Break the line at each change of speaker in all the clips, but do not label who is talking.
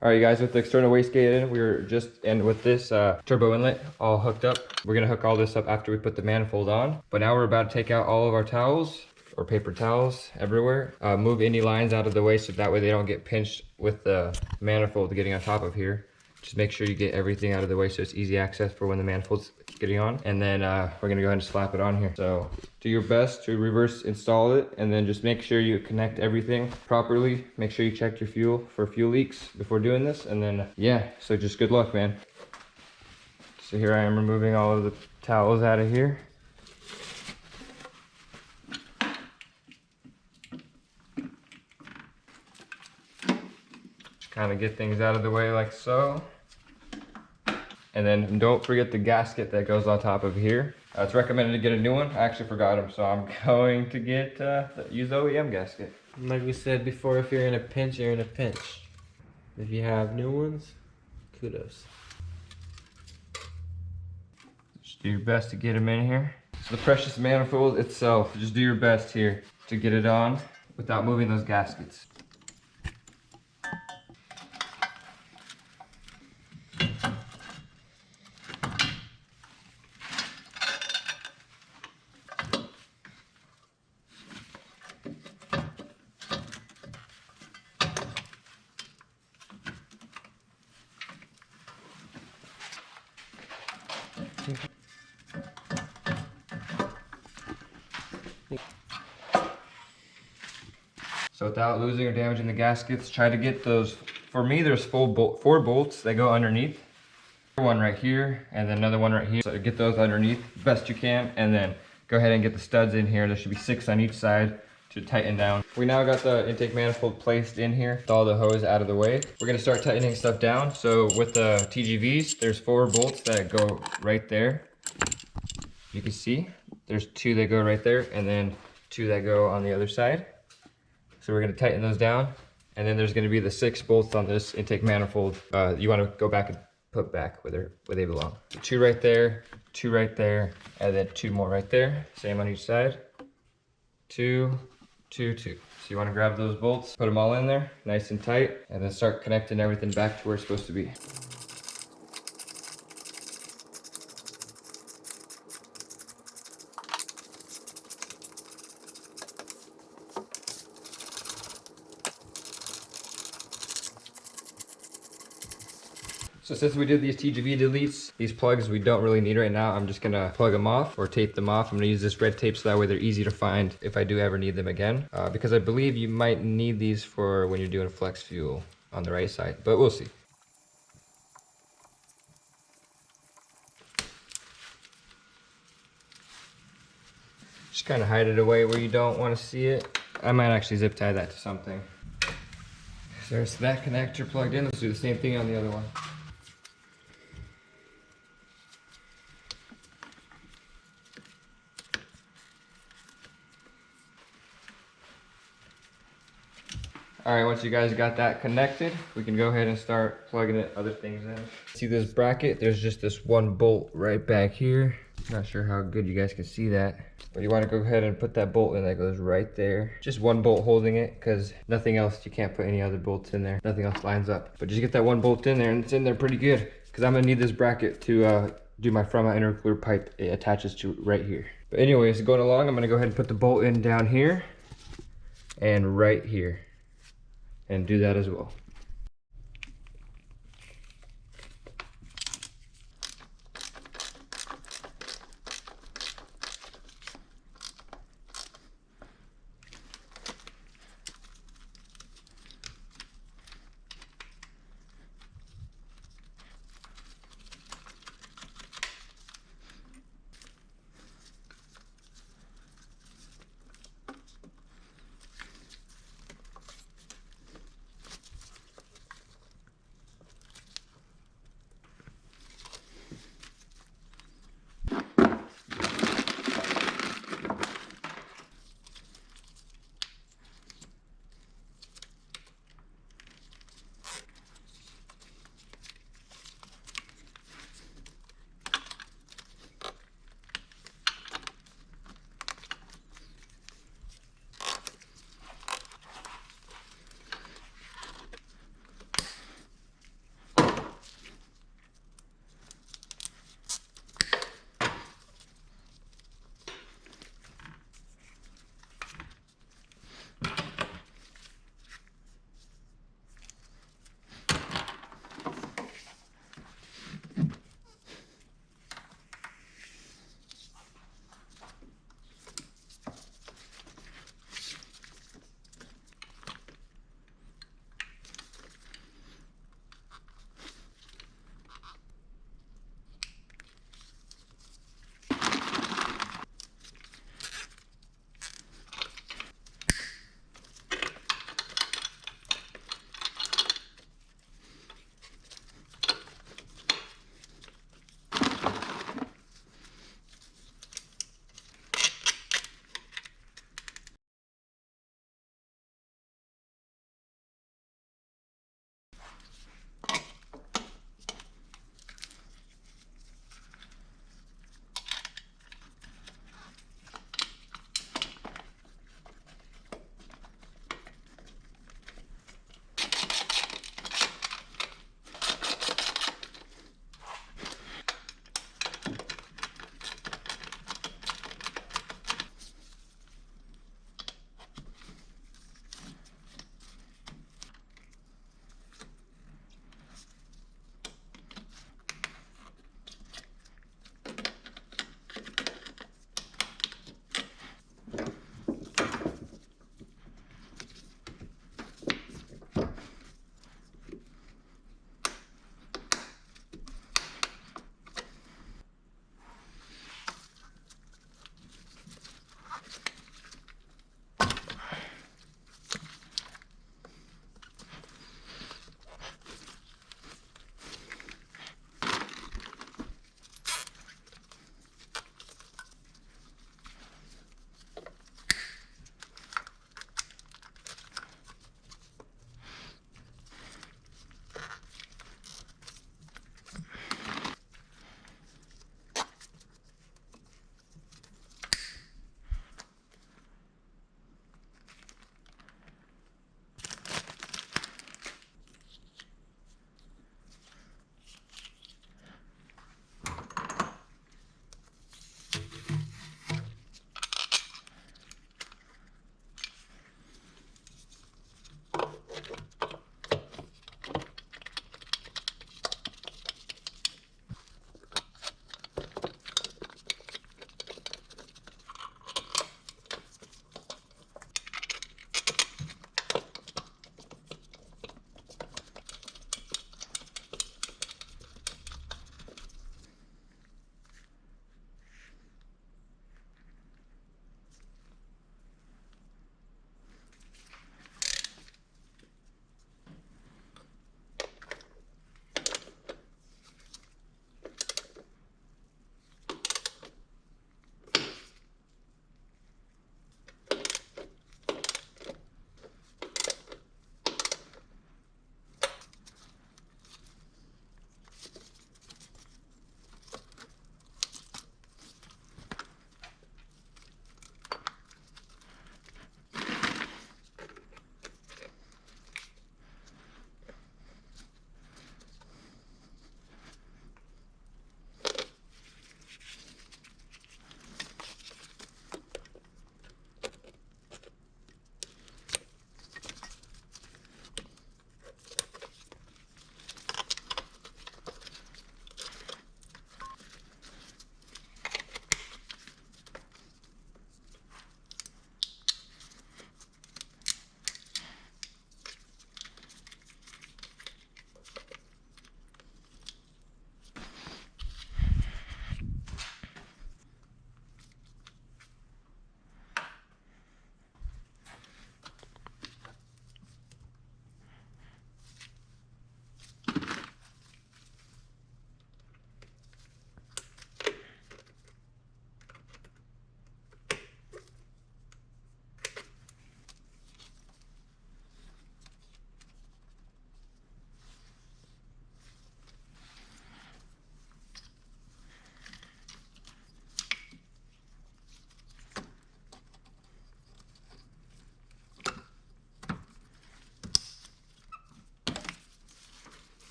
All right, guys, with the external wastegate in, and with this turbo inlet all hooked up, we're gonna hook all this up after we put the manifold on. But now we're about to take out all of our towels, or paper towels everywhere. Move any lines out of the way so that way they don't get pinched with the manifold getting on top of here. Just make sure you get everything out of the way so it's easy access for when the manifold's getting on. And then we're gonna go ahead and slap it on here. So do your best to reverse install it, and then just make sure you connect everything properly. Make sure you check your fuel for fuel leaks before doing this. And then yeah, so just good luck, man. So here I am removing all of the towels out of here. Just kind of get things out of the way like so. And then don't forget the gasket that goes on top of here. It's recommended to get a new one. I actually forgot them, so I'm going to use the OEM gasket.
Like we said before, if you're in a pinch, you're in a pinch. If you have new ones, kudos.
Just do your best to get them in here. So the precious manifold itself, just do your best here to get it on without moving those gaskets. So without losing or damaging the gaskets, try to get those. For me, there's 4 bolts that go underneath. One right here, and then another one right here. So get those underneath best you can, and then go ahead and get the studs in here. There should be 6 on each side to tighten down. We now got the intake manifold placed in here with all the hose out of the way. We're gonna start tightening stuff down. So with the TGVs, there's 4 bolts that go right there. You can see there's 2 that go right there, and then 2 that go on the other side. So we're gonna tighten those down, and then there's gonna be the 6 bolts on this intake manifold. You wanna go back and put back where they belong. So 2 right there, 2 right there, and then 2 more right there. Same on each side. 2, 2, 2. So you wanna grab those bolts, put them all in there, nice and tight, and then start connecting everything back to where it's supposed to be. So since we did these TGV deletes, these plugs we don't really need right now, I'm just gonna plug them off or tape them off. I'm gonna use this red tape so that way they're easy to find if I do ever need them again. Because I believe you might need these for when you're doing flex fuel on the right side, but we'll see. Just kind of hide it away where you don't want to see it. I might actually zip tie that to something. So there's that connector plugged in. Let's do the same thing on the other one. All right, once you guys got that connected, we can go ahead and start plugging other things in. See this bracket? There's just this 1 bolt right back here. Not sure how good you guys can see that, but you want to go ahead and put that bolt in that goes right there. Just 1 bolt holding it, because nothing else, you can't put any other bolts in there. Nothing else lines up. But just get that 1 bolt in there, and it's in there pretty good, because I'm gonna need this bracket to do my front mount intercooler pipe. It attaches to right here. But anyways, going along, I'm gonna go ahead and put the bolt in down here and right here, and do that as well.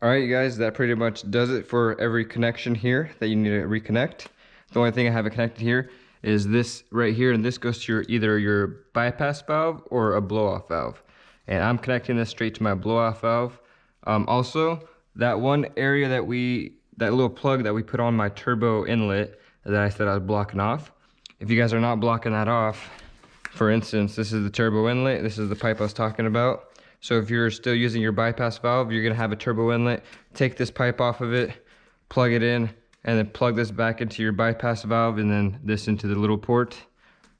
All right, you guys, that pretty much does it for every connection here that you need to reconnect. The only thing I haven't connected here is this right here, and this goes to either your bypass valve or a blow-off valve. And I'm connecting this straight to my blow-off valve. Also, that one area that little plug that we put on my turbo inlet that I said I was blocking off, if you guys are not blocking that off, for instance, this is the turbo inlet, this is the pipe I was talking about. So if you're still using your bypass valve, you're gonna have a turbo inlet. Take this pipe off of it, plug it in, and then plug this back into your bypass valve, and then this into the little port,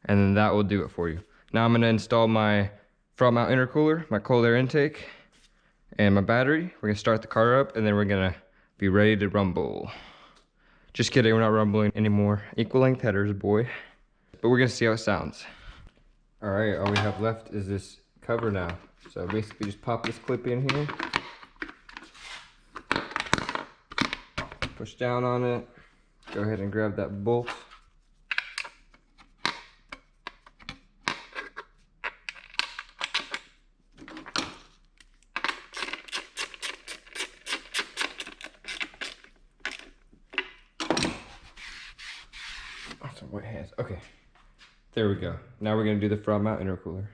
and then that will do it for you. Now I'm gonna install my front mount intercooler, my cold air intake, and my battery. We're gonna start the car up, and then we're gonna be ready to rumble. Just kidding, we're not rumbling anymore. Equal length headers, boy. But we're gonna see how it sounds. All right, all we have left is this cover now. So basically just pop this clip in here, push down on it, go ahead and grab that bolt. Some wet hands, okay. There we go. Now we're gonna do the front mount intercooler.